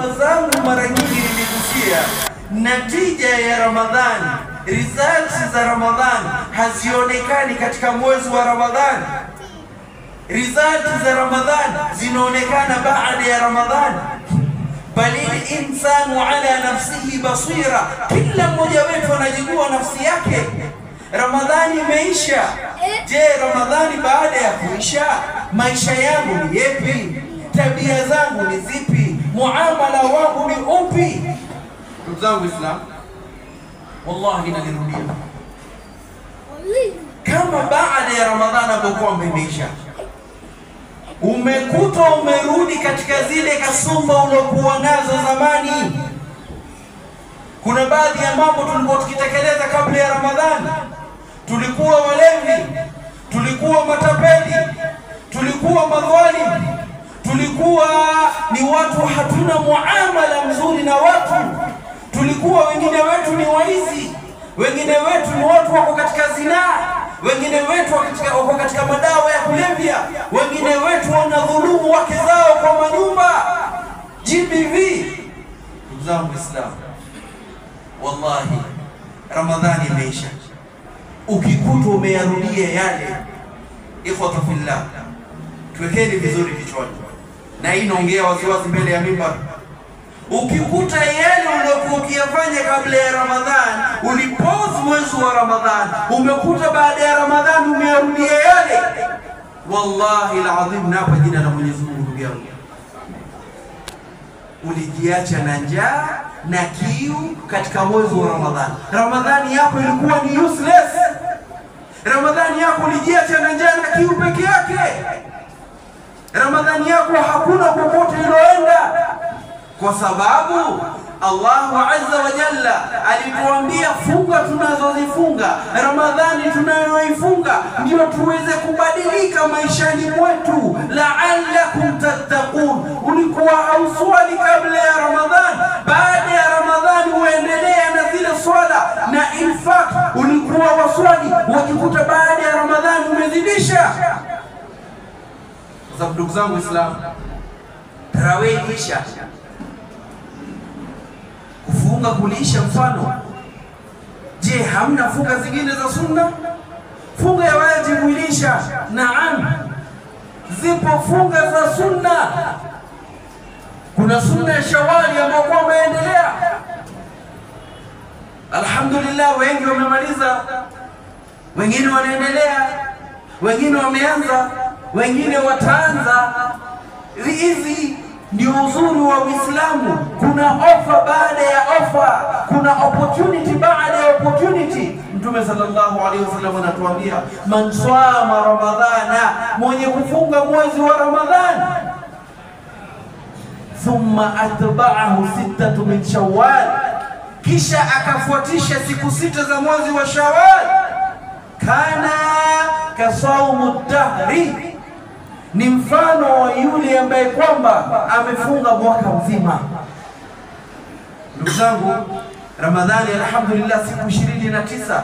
zangu mara nyingi niligusia natija ya Ramadhani, results za Ramadhani hazionekani katika mwezi wa Ramadhani. Results za Ramadhani zinaonekana baada ya Ramadhani. Bali insanu ala nafsihi basira, kila mmoja wetu anajijua nafsi yake. Ramadhani imeisha. Je, Ramadhani baada ya kuisha maisha yangu ni yepi? Tabia zangu ni zipi? Muamala wangu ni upi? Ndugu zangu Islam, wallahi nalirudia, kama baada ya Ramadhani ambapo imeisha umekuta umerudi katika zile kasumba ulokuwa nazo zamani. Kuna baadhi ya mambo tulikuwa tukitekeleza kabla ya Ramadhani. Tulikuwa walevi, tulikuwa matapeli, tulikuwa madhalim, tulikuwa ni watu hatuna muamala mzuri na watu, tulikuwa wengine wetu ni waizi, wengine wetu ni watu wako katika zinaa, wengine wetu wako katika madawa ya kulevya, wengine wetu wanadhulumu wake zao kwa manyumba, GBV. Ndugu zangu Islam, wallahi Ramadhani imeisha. Ukikuta umeyarudia yale, ikhwata fillah, tuwekeni vizuri kichwani, na hii naongea waziwazi mbele ya mimbar. Ukikuta yale uliokuwa ukiyafanya kabla ya Ramadhani, ulipause mwezi wa Ramadhani, umekuta baada ya Ramadhani umeyarudia yale, wallahi alazim, na hapa jina la Mwenyezi Mungu, ndugu yangu, ulijiacha na njaa na kiu katika mwezi wa Ramadhani. Ramadhani yako ilikuwa ni useless. Ramadhani yako ulijiacha na njaa na kiu peke yake. Ramadhani yako hakuna popote iloenda, kwa sababu Allahu Azza wa Jalla alituambia funga tunazozifunga, Ramadhani tunayoifunga ndio tuweze kubadilika maishani mwetu, la'allakum tattaqun. Ulikuwa hauswali kabla ya Ramadhani, baada ya Ramadhani uendelea na zile swala, na in fact ulikuwa waswali, wakikuta baada ya Ramadhani umezidisha. Kwa sababu ndugu zangu Islam, tarawih isha, kufunga kulisha mfano. Je, hamna funga zingine za sunna? Funga ya wajibu ilisha, naam, zipo funga za sunna. Kuna sunna ya Shawali ambayo kwamba inaendelea, alhamdulillah, wengi wamemaliza, wengine wanaendelea, wengine wameanza, wengine wataanza. Hizi ndio uzuri wa Uislamu. Kuna ofa baada ya ofa, kuna opportunity baada ya opportunity. Mtume sallallahu alaihi wasallam anatuambia, man swama ramadhana, mwenye kufunga mwezi wa Ramadhani, thumma atba'ahu sittatu min Shawwal, kisha akafuatisha siku 6 za mwezi wa Shawwal, kana kasaumu dahri, ni mfano wa yule ambaye kwamba amefunga mwaka mzima. Ndugu zangu, Ramadhani alhamdulillah siku 29